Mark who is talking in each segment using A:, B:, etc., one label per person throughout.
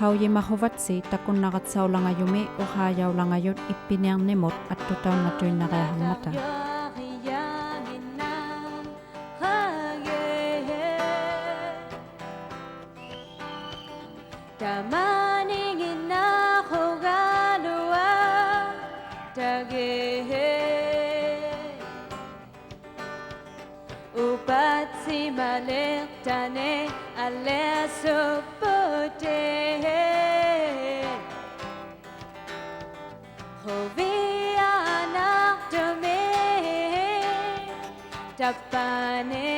A: Haujimahuvatsi takunnaqatsaulangaajumi uqaajaulangaajut ippiniarnimut attutaunatuinnaqiahammata.
B: Malertane allesopote Hovianartome Tapane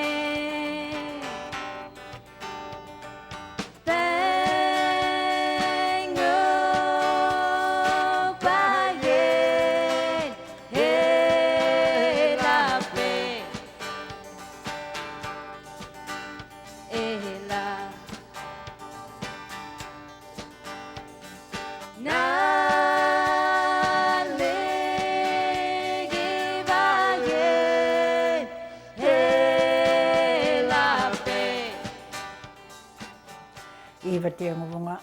C: Ivatianguvunga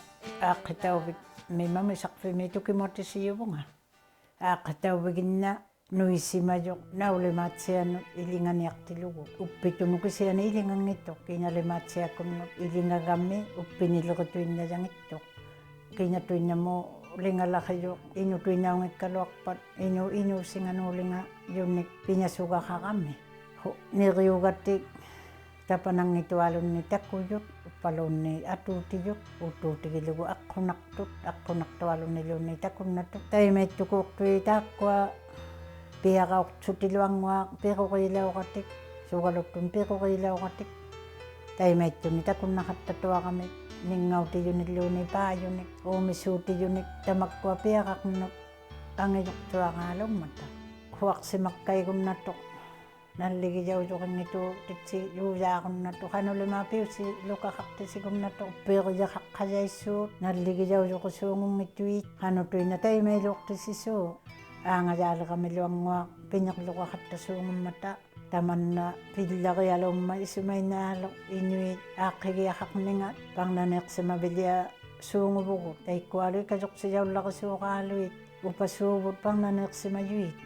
C: aaqqitauvik mimami saqfimi tukimortisiuvunga aaqqitauviginna nuissimajoq naulimaatsiannut ilinganiartilugu uppitunuqisiani ilingangittoq kinalimatsiakkunnut ilingagammi uppinileqituinnajangittoq kinatuinnamu lingalaqiju inutuinnaungikkaluarpat inuusinganuulinga junnik piñasugaqaqammi niriugattik tapanangitualunni takkujut uppalunni atuutijut utuutigilugu aqunaqtualunniluunni takunnatut taimaittukuuqtui taakkua piaqaortsutiluanguaq piqoqiilauqatik sugaluttun piqoqiilauqatik taimaittunni takunnaqattatuaqamik ningautijunilluuni paayunik uumissuutiyunik tamakkua piaqaqnut angiluqtuaqaalummata huaqsimakkaigunnato nalligijaujoqingitu titsi juujaaqunnato qanulimaa piusi luqaqartisigunnato piiqijaqaqqajaissuut nalligijaujoqisuungungittuit qanutuinna taimailuuqtisissuu aangajaalaqamiluanguaq piñerluqaqattasuungummata tamanna pillarialumma isumainnaaloq inuit aaqqigiaqaqninga parnaneqsimavilia suunguvugut taikkualui kajoqsijaullaqisuuqaaluit upasuuvut parnaneqsimayuit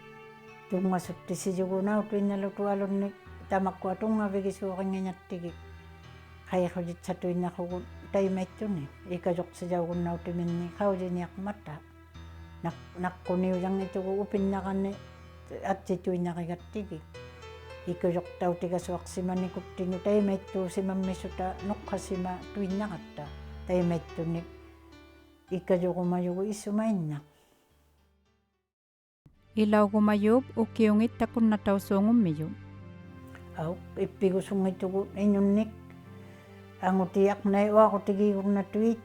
C: tungasuttisijugунаутуинналутуалунник тамаккуа тунгавигисуорингинаттигик қайхужитсатуиннақугут таймайттуни икажоқсижаугуннаутиминни қаулиниақмата наққуниулангитугу упиннақанни аттитуиннақигаттигик икажоқтаутигасуақсиманикуттину таймайттуусимаммисута ноққасима туиннақатта таймайттуник икажоқумаюгу иссумаиннақ
A: Ilaugumayup ukiungit takunnatausuungummiyut.
C: Au ippigusungitugu inunnik angutiaqnai uaqutigiigunnatuit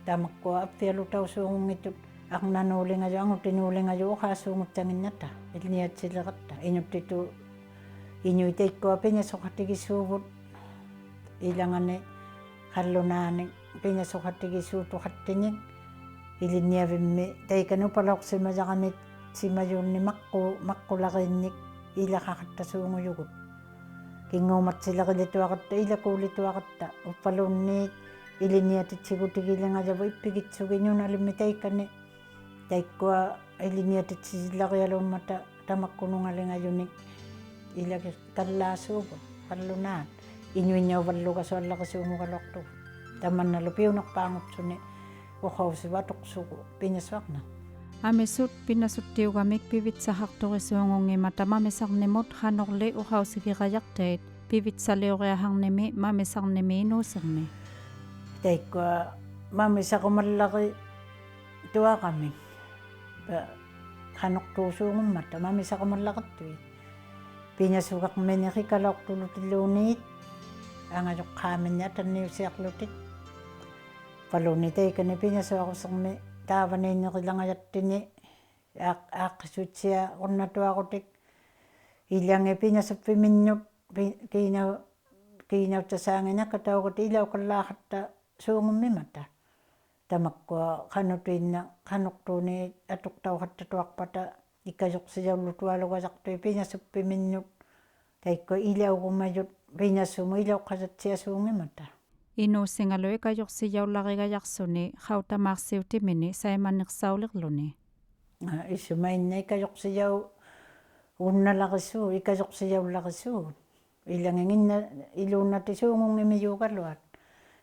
C: tamakkua appialutausuungungitut aqnanuulingaju angutinuulingaju uqaasuungutsanginnata ilniatsileqatta inuttitu inuitaikkua piñasoqatigisuuvut ilangani qallunaanik piñasoqatigisuutuqattinik ilinniavimmi taikanupaloqsimajaqamit simayuunni maqqulaqiinnik ilaqaqattasuungujugut kinguumatsileqilituaqatta ilakuulituaqatta uppaluunniit ilinniatitsigut ippigitsugiñunalimmi taikani taikkua ilinniatitsisillaqialuummata tamakkunungalingajunik ilaki kallaasuugut qallunaat iñuiñauvallugasuallaqisuunguqaloqtu tamannalu piunerpaangutsuni uqausiwatuqsugu piñasuaqna
A: Amisut pinasuttiugamik pivitsahaqtorisuungungimata mamisarnimut qanorli uqausigiqajaqtait pivitsaliuqiaharnimi mamisarnimi inuusermi
C: taikkua mamisaqumallaqi tuaqamik qanortuusuungummata mamisaqumallaqattui piñasugaqminiqikaloqtulutilluuniit angajoqqaaminni atanniusiaqlutit paluni taikani piñasuaqussermi taavaniinneqilangajattini aaqqisuutsia qurnatuaqutik ilangi piñasuppiminnut kiinauttasaanginakka taugut ilauqallaaqatta suungummimata tamakkua qanutuinna qanortuuni atuqtauqattatuarpata ikkajoqsijaullutualugasartui piñasuppiminnut taikkua ilaugumayut piñassumu ilauqqasatsiasuungimata
A: Inusingalo ikayoqsiyaularigayaqsuni qautamarsiutimini saimanniqsauliqluni.
C: Isumainna ikayoqsiyau unnalaqisu ikayoqsiyaullaqisuut ilanginginna iluunnatisuungungimijuugaluat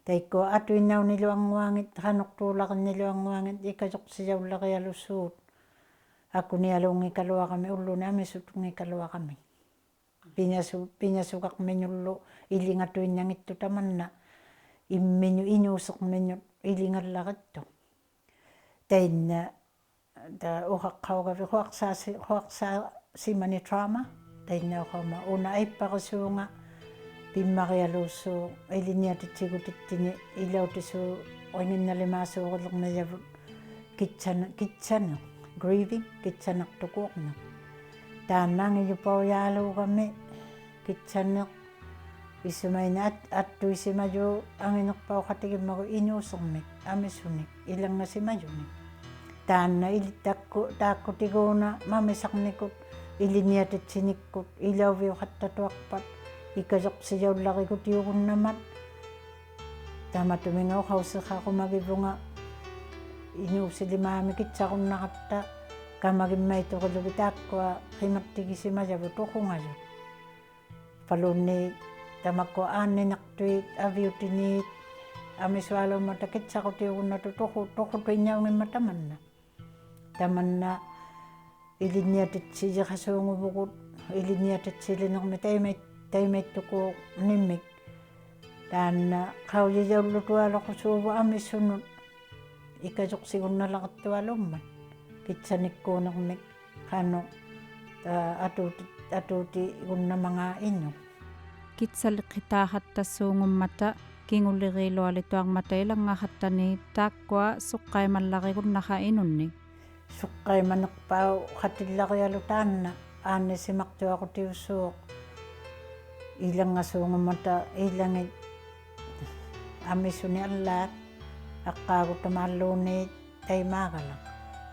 C: taikko atuinnauniluanguangit qanuqtuulaqinniluanguangit ikayoqsiyaullaqialussuut akunialuungikaluaqami ulluni amisutungikaluaqami piñasukaqmiñullu ilingatuinnangittu tamanna immiñu iñuuseqmiñut ilingallaqittu tainna ta uhaqqaugavi huaqsaasimani trauma tainna uqama una aippaqasuunga pimmarialuussu iliniatitsigutittini ilautissu ringinnalimaasuuqillerniavut kitsana grieving kitsanertukuorna taannaangiyupauyaluugami kitsaneq isumaina attuisimaju anginerpauqatigimmagu iñuusermik amisunik ilangasimajuni taanna taakkutiguuna mamisarnikut iliniatitsinikut ilauviuqattatuarpat ikayoqsiyaullarigut iugunnamat tamatuminga uqauseqaqumagivunga iñuusilimaami kitsaqunnaqatta kamagimmaituqulugi taakkua qimartigisimayavut uqungajut palunni tamakkua aanninartuit aviutiniit amisualuummata kitsaqutiugunnatut toqutuinnaungimma tamanna iliniatitsiiqasuunguvugut iliniatitsiilinermi taimaittukuuq nimmik taanna qauyijaullutualoqusuuvu amissunut ikayoqsigunnalaqattualummat kitsanikkuunermik qanu atuuti gunnamanga innu
A: Kitsalliqitaahattassuungummata kingulliqiilualituarmata ilangaqattani taakkua suqqaimallarigunnaqa inunni.
C: suqqaimanerpau qatillarialu taanna aannisimaqtuaqutiussuuq ilangasuungummata ilangit amissuni allaat aqqaaguttamaalluuniit taimaaqalaq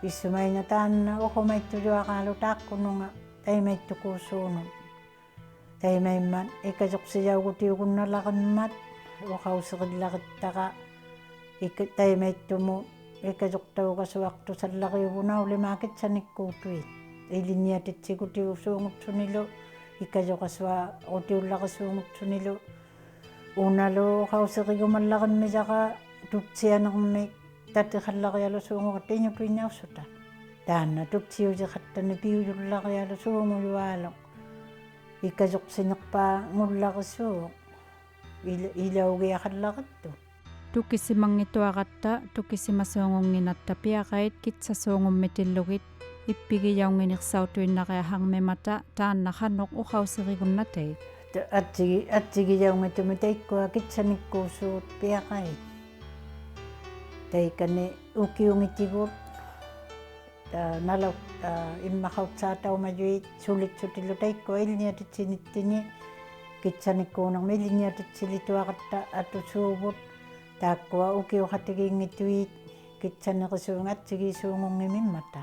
C: issumaina taanna uqumaittujuaqaalu taakkununga taimaittukuussuunut taimaimmat ikayoqsiyauгутиугунналaqimmat uqauseqillaqittaqa taimaittumu ikayoqtaugasuartusallariugunaulimaakitsanikkuutuit iliniatitsigutiusuungutsunilu ikayoqasua utiullaqisuungutsunilu unalu uqauseqigumallaqimmisaqa tutsianermik tatiqallarialusuunguqatta iñutuinnausuta taanna tutsiusiqattani piuyullarialusuunguyuaaloq ikayoqsinerpaa ngullaqissuuq ilaugiaqallaqattu
A: Tukisimanngituaqatta tukisimasuungunnginatta piaqait kitsasuungummitillugit ippigijaunginersautuinnariaharmimata taannaqanuq uqauserigunnatei
C: atsigijaungitumi taikkua kitsanikkuusuut piaqait taikani ukiungitigut nalau immaqautsaataumajuit sulitsutillu taikkua iliniatitsiinittini kitsanikkuunermi iliniatitsilituaqatta atusuuvut taakkua ukiuqatigiingituit kitsaneqisuunga atsigisuungungimimmata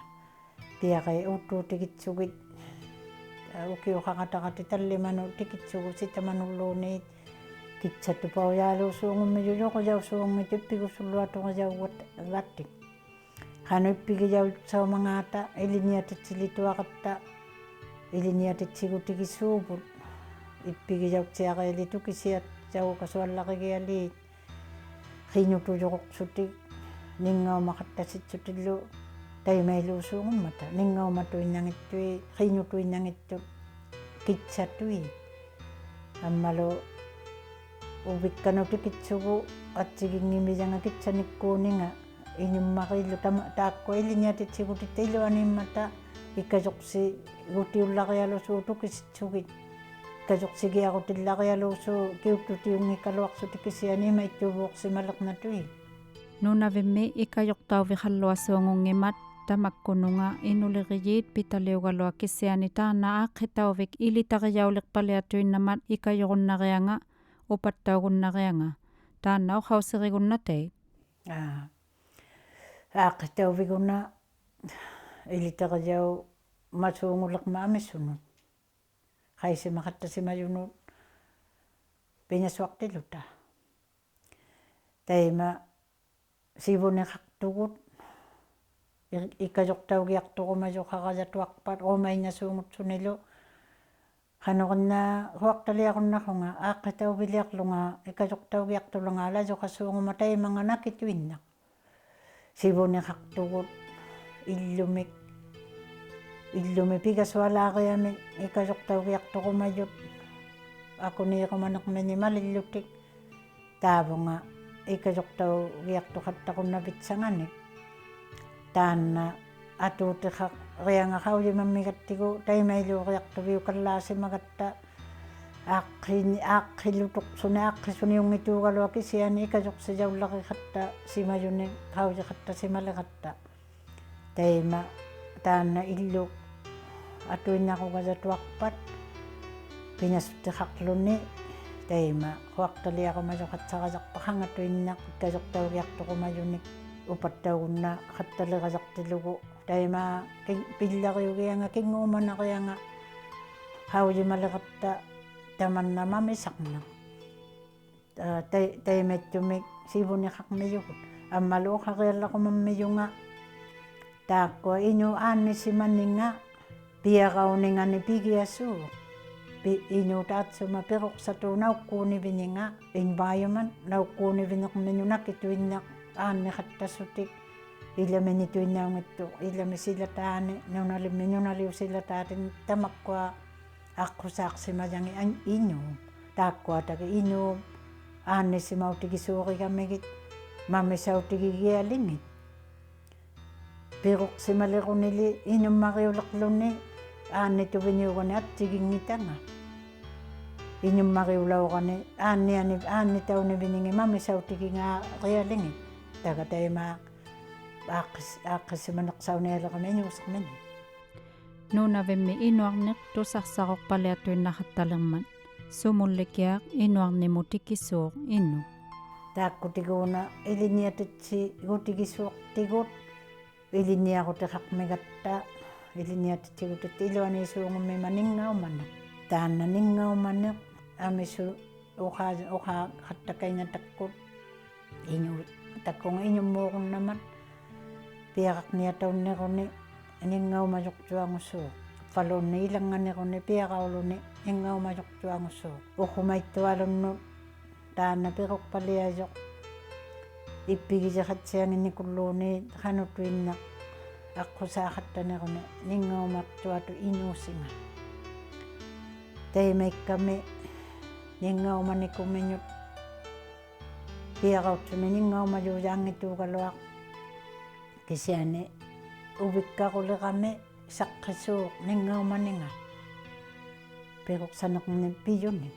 C: piaqai uuttuutikitsugit ukiuqaqataqati tallimanu tikitsugu sitamanulluuniit kitsattupaujaaluusuungummiyu joqojausuungit ippigusulluatuqajauvat qanu ippigijautsaumangaata iliniatitsilituaqatta iliniatitsigutigissuuvut ippigijautsiaqaili tukisiat jauqasuallaqigialiit qiñutujoqorsutik ningaumaqattasitsutillu taimailuusuungummata ningaumatuinnangittui qiñutuinnangittut kitsatui ammalu uvikkanutikitsugu atsigingimijanga kitsanikkuuninga iñummaqillu taakkua iliniatitsigutitta iluanimmata ikayoqsi gutiullarialusuu tukisitsugit ikayoqsigiaqutillarialuusuu kiuttutiungikaluaqsutikisianimaittuvuoqsimaleqnatui
A: Nunavimmi ikayoqtauviqalluassuungungimat tamakkununga inuliqiyit pitaliugalua kissiani taanna aaqqitauvik ilitaqijauliqpaliatuinnamat ikayoqunnarianga upattaugunnarianga taanna uqauserigunnatei
C: aaqqitauviguna ilitaqijau masuunguleqma amissunut qaisimaqattasimajunut piñasuartiluta taima sivune qaqtugut ikajortaugiartoqumajoqaqajatuarpat umainasuungutsunilu qanoqinna huaqtaliaqunnaruga aaqqitauviliarlunga ikajortaugiartulunga alajoqasuunguma taimanganakituinnaq sivune qaqtugut illumi pikasualaariami ikajortaugiartoqumajut akuniiqumaneqmini malillutik taavunga ikajortaugiartoqattaqunnapitzanganik taanna atuutiqaq riangaqaujimammigattigu taimailuuqiartuviu kallaasimmagatta aaqqillutuqsuni aaqqisuniungituugaluaki siani ikajorsijaulleqiqatta simajuni qaujiqatta simaleqatta taima taanna illu atuinnaqugasatuarpat pinasuttiqarluni taima huaqtaliaqumajоqatsaqasarpaqangatuinnaq ikajortaugiartoqumajunik upattaugunna qattaleqasartilugu taima pillariugianga kinguumanarianga haujimaleqatta tamannamamisaqnaq taimattumik sivuniqarmiyugut ammaluuqariallaqumammiyunga taakkua inu aannissimanninga piaqauningani pigiasuu inu taatsuma piruqsatu naukkuunivininga environment naukkuunivineqminu nakituinnaq aanniqattasutik ilaminituinnaungittu ilami silataani nunaliusilataatin tamakkua aqqusaaqsimajangi inu taakkuataki inu aannissimautigissuurigamigit mamissautigigialingit piruqsimalequnili inummariuleqluni aannituviniugani atsigingitanga inummariulauqani aannitauniviningi mamissautigingaarialingit taga taima aaqqisimaneqsaunialeqami inuuseqmini
A: nuunavimmi inuarniq tusarsaroqpaliatuinnaqattalermat sumullikiaq inuarnimutikissuuq innu
C: taakkutiguuna iliniatitsi gutigisuuqtigut iliniaqutiqarmigatta iliniatitsigutit iluaniisuungumima ninngaumaneq taanna ninngaumaneq amisu uqaqattakainatakkut inu takkunga inummuuqunnamat piaqaqniataunniquni ninngaumajoqtuangusuuq falunni ilanganiquni piaqauluni ninngaumajoqtuangusuuq uqumaittualunnu taanna piruqpaliajoq ippigiseqatsianginnikulluuni qanutuinnaq aqqusaaqattanequni ninngaumartuatu inuusinga taimaikkami ninngaumanikumiñut piaqautsuni ninngaumajuujaangituugaluaq kisiani uvikkaquliqami saqqisuuq ninngaumaninga piruqsaneqni piyuni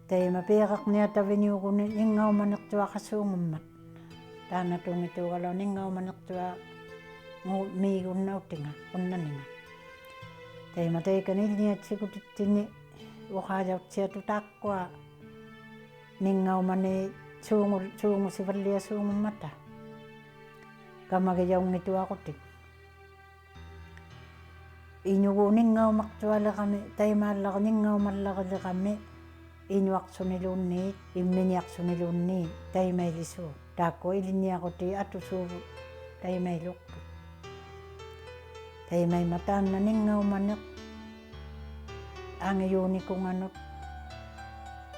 C: taima piaqaqniataviniuguni ninngaumaneqtuaqasuungummat taana tuungituugalu ninngaumaneqtua miigunnautinga unnaninga taima taikanilniatsikutittini uqaajautsiatu taakkua ningaumani suungusivalliasuungummata kamagijaungituaqutik inugu ninngaumartualeqami taimaallaqa ninngaumallaqileqami inuaqsuniluunniit imminiaqsuniluunniit taimailisuuq taakkua iliniaquti atusuugu taimailuqtu taimaima taanna ninngaumaneq angiyuunikunganut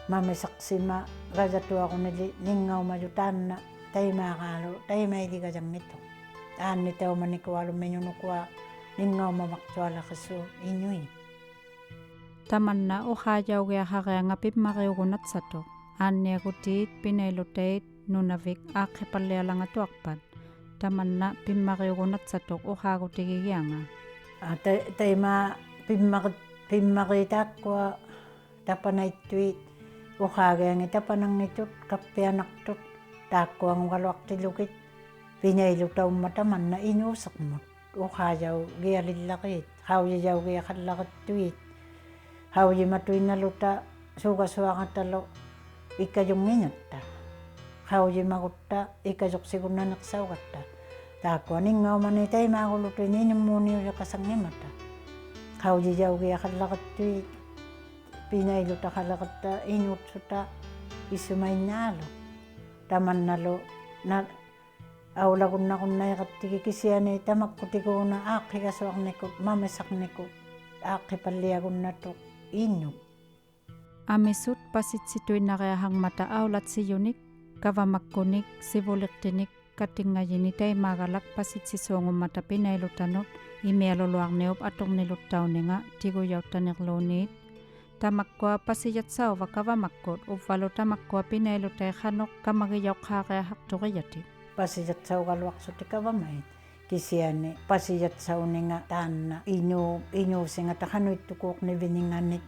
C: mamisaqsima gajatuaqunili ningaumaju taanna taimaaqaalu taimailigajangitu aannitaumanikualummiñunukua ninngaumamartualaqissuut inui
A: tamanna uqaajaugiaqaqianga pimmariugunatsatoq aanniagutiit pinailutait nunavik aaqqipallialangatuarpat tamanna pimmariugunatsatoq uqaagutigigianga
C: taima pimmaqitaakkua tapanaittui uqaagiangi tapanangitut kappianartut taakkuangugaluartilugit pinailu tamanna inuuseqmut uqaajau gialillaqit haujijaugiaqallaqattuit haujimatuinnaluta suugasuaqatalu ikkajungiñatta haujimagutta ikajorsigunnaneqsaugatta taakkua ningaumani taimaaqulutuini inimmuuniujaqasangimata haujijaugiaqallaqattuit pinailuta qalaqatta inuutsuta isumainaalu tamannalo na aulagunna kunnayiqattigi kisiani tamakkutikuuna aaqqigasuarnikut mamisaqnikut aaqqipalliagunnatuq iinnuq
A: Amisut pasitsituinariahangmata aulatsiyunik kavamakkunik sivuliqtinik katingayini taimagalak pasitsisuungummata pinailutanut imialuluarniup atorniluttauninga tiguyauttaniqluuniit tamakkua pasiyatsauva kavamakkut uvvalu tamakkua pinailutai-qanoq kamagiyauqqaaqiahaqtuqiyati
C: pasiyatsaugaluarsuti kavamait kisiani pasiyatsauninga taanna inuusinga taqanuittukuuqnivininganik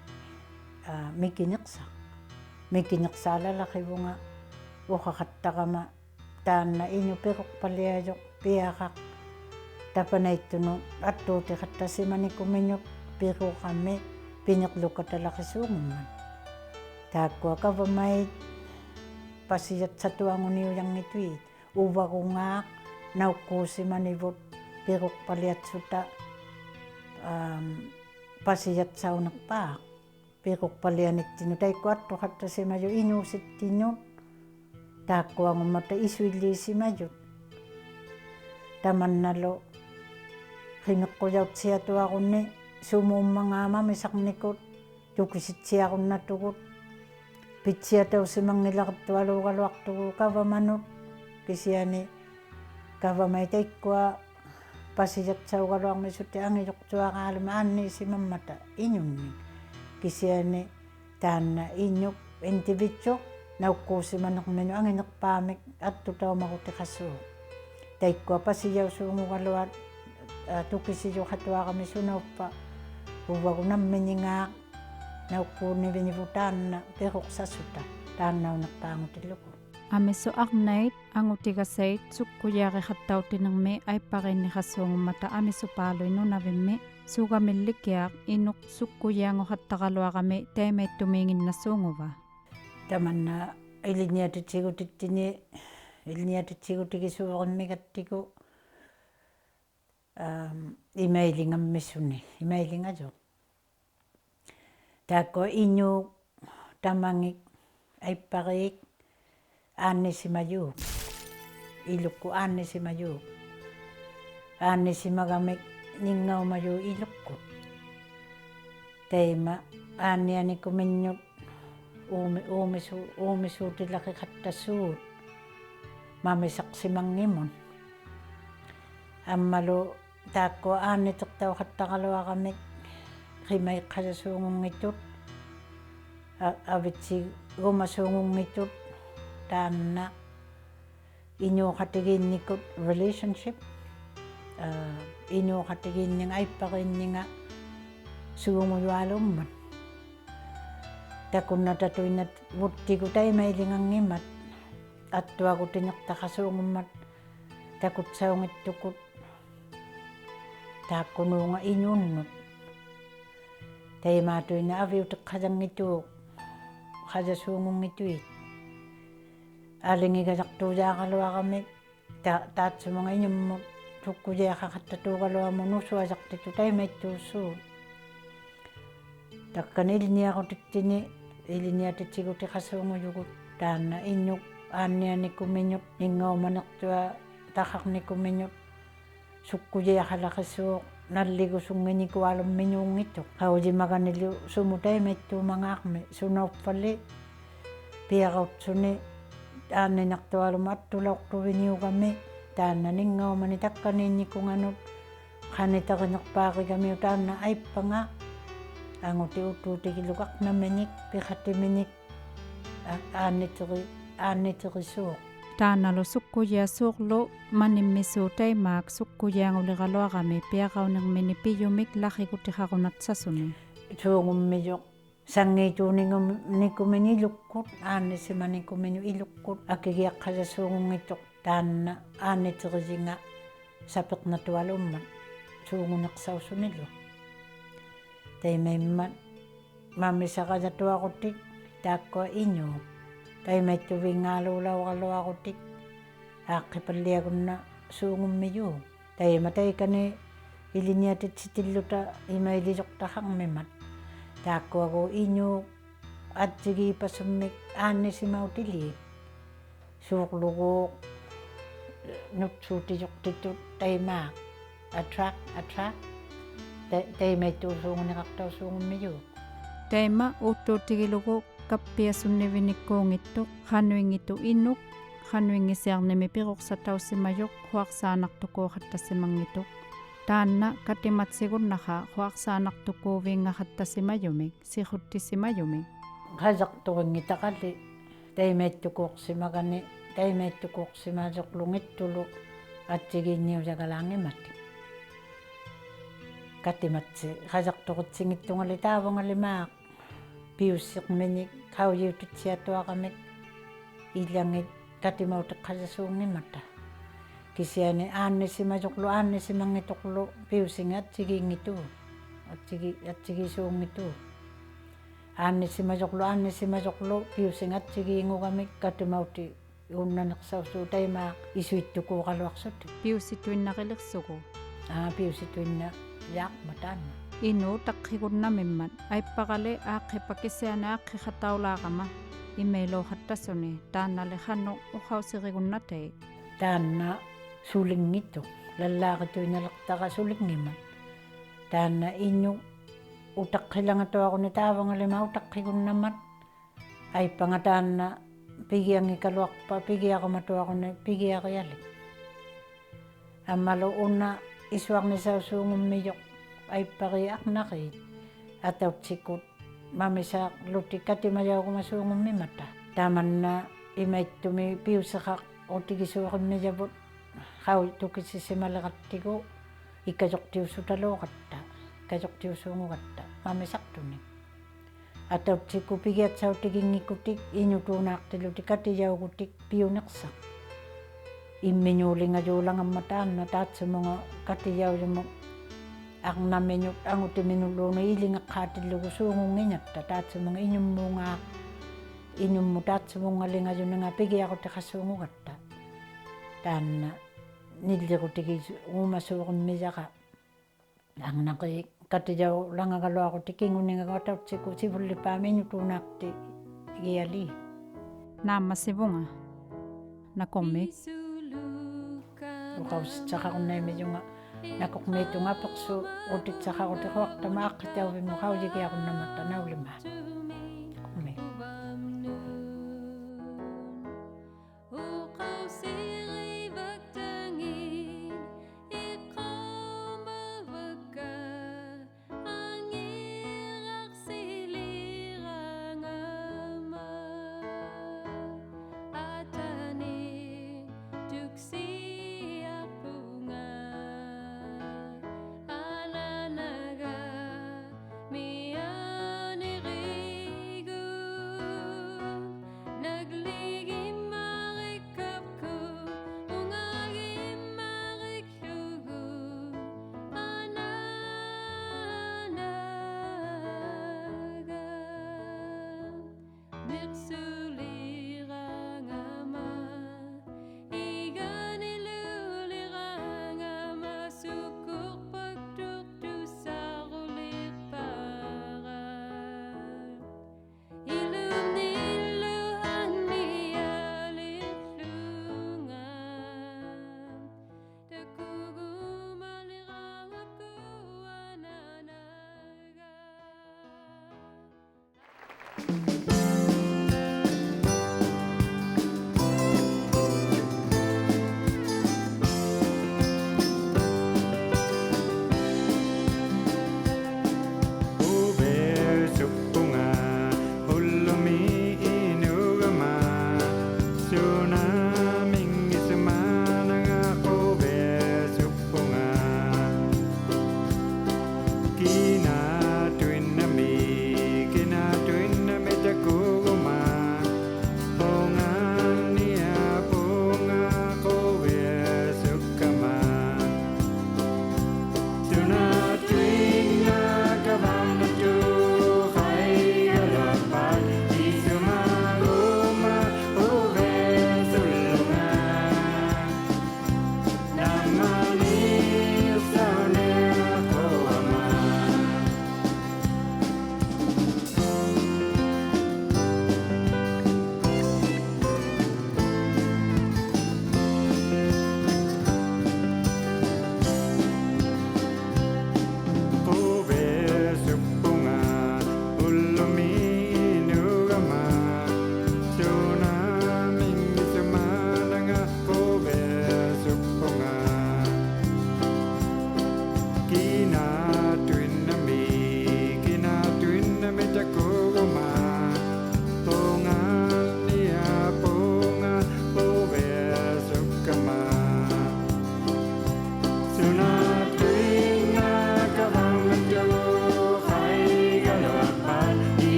C: mikineqsaalalaqivuga uqaqattaqama taanna iñupiqoqpaliajoq piaqaq tapanaittunu attuutiqattasimanikummiñuq piquqammi piñeqlukatalaqisuungumman taakkua kavamait pasiyatsatuanguniujangituit uvagungaaq naukkuusimanivut piquqpaliatsuta pasiyatsauneqpaaq piquqpalianittinu taikkuattuqattassimaju inuusittinnut taakkuangummata isuilliisimayut tamannalu qimeqqujautsiatuaqunni sumuummangaamamisaqnikut tukisitsiaqunnatugut pitsiatausimangilaqattualuugaluartugu kavamanut kisiani kavamai taikkua pasiyatsaugaluarmisutti angiyoqtuaqaaluma aanniisimammata iñunni kisiani taanna iñuq individual naukkuusimaneqminu angineqpaamik attutaumaguteqassuuq taikkua pasiyausuungugaluat tukisiyuqatuaqami sunauppa uvagunammiñingaaq naukkuunivinivu taanna piquqsassuta taannauneqpaangutilluku
A: Amisu aqnait angutigasait sukkuyaaqeqattautinermi aippaqinniqassuungummata amisu paaluinunavimmi sugamillikiaq inuq sukkuyaangoqattaqaluaqami taimaittumiinginnassuunguva
C: tamanna iliniatitigisuuqimmigattigu imailingammissuni imailingaju taakkua iñuuq tamangik aippariik aannissimajuuq ilukku aannissimajuuq aannissimagamik ningaumaju ilukku taima aannianikuminnut uumisuutilaqiqattassuut mamisaqsimangimun ammalu taakkua aanniтерtauqattaqaluaqamik qimaiqqasasuungungitut avitsigumasuungungitut taanna iñuuqatigiinnikut relationship iñuuqatigiinninga aippaqinninga suunguyualummat takunnatatuinat vuttigu taimailingangimat attuagutineqtaqasuungummat takutsaungittukut taakkunuunga iñuunnut taimaatuina aviuteqqasangituuq qasasuungungituit алингигасартууяақалуарамик таатсумага инуммут суккуяақақаттатуугалуаму нусуасартиту тайматтууссуу такканилниарутиттини илиниатитсигутеқассуунгуйугут таанна иннук ааннианикуминнут инггауманертуа тақарникуминнут суккуяақалақиссуу наллигусунгиникуалумминуунгиттоқ хаулимаганилу суму тайматтуумангаарми сунауппали пиараутсуни aanninartualuma attulaqtuviniugami taanna ningaumani takkaniinnikunganut qanitarinerpaarigamiu taanna aippanga anguti uttuutigilukaqnaminik piqatiminik aannitirisuuq
A: taanalu sukkuyaasuuqlu manimmisuutaimaak sukkuyaanguliqaluaqami piaqaunermini piyumik laqikutiqarunatsasuni
C: suungummijoq sangiituuningumikumini ilukkut aannisimanikuminu ilukkut akigiaqqasasuungungittoq taanna aanniterisinga sapeqnatualummat suunguneqsaussunilu taimaimmat mammisaqajatuaqutik taakkua iñuu taimaittuviingaaluulauqaluaqutik aaqqipalliagunna suungummiyuu taimataikani iliniatitsitilluta imailisoqtaqarmimmat taakkuagu iñuu atsigiipasummik aannisimautilii suuqluguuq nutsuutijortitut taimaaq attract taimaittuusuunganiqartausuungummiyu
A: Taima uuttuutigilugu kappiasunnivinikkuungittuq qanuingitu innuk qanuingisiarnimi piqoqsataussimayoq huaqsaanartukuuqattasimangituq taanna katimatsigunnaqa huaqsaanartukuuviingaxattasimayumik siquttisimayumik
C: qasarturinngitaqali taimaittukuuqsimagani taimaittukuuqsimaasoqlungittulu atsigiinniusagalaangimatti katimatsi qasartoqitsingittungali taavangalimaaq piussiqminik qaujiutitsiatuaqamik ilangit katimauteqqasasuungimatta kisiani aannissimasoqlu aannissimangitoqlu piusingat sigiingitu atsigisuungitu aannissimasoqlu piusingat sigiingugamik katimauti uunnaneqsausuu taimaaq isuittukuuqaluarsutti
A: piusituinnaqiliqsugu
C: piusituinna yaaqmataanna
A: inu taqqigunnamimmat aippaqali aaqqipakisiani aaqqixataulaaqama imeiluuqattasuni taannali qannu uqausiqigunnatei
C: taanna sulinngittu lallaaqituinalertaqa sulingimmat taanna innu utaqqilangatuaquni taavangalima utaqqigunnammat aippanga taanna pigiangikaluarpa pigiaqamatuaquni pigiaqialik ammalu unna isuarnisausuungummiyoq aippariaqnaqiit atautsikut mamisaaqluti katimayaugumasuungummimatta tamanna imaittumi piuseqaq utigisuuqimmiyavut qau tukisisimaleqattigu ikkasoqtiussutaluuqatta ikkasoqtiussuunguqatta mamisaqtuni atautsikku pigiatsautigingikutik iñutuunaaqtiluti katiyaugutik piuneqsaq immiñuulingajuulangamma taanna taatsumunga katiyaujumuk aqnamiñut angutiminulluunu ilingeqqaatillugu suungungingatta taatsumunga iñummu taatsumungalingajunanga pigiaqutiqassuungugatta taanna nilliqutigi uumasuuqimmiyaqa angnaqi katiyaulangaluaquti kinguningaqatautsiku sivullipaami iñutuunaaqti igiali
A: naammasivunga nakommik
C: uqaussaqaqunnaimijunga nakoqmiitungapeqsu utitsaqaqutiquaqtama aqqitauvimu qaujigiaqunnamatta naulimaa
B: Ananaga, mi aniri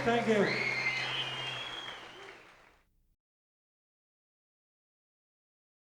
D: Thank you.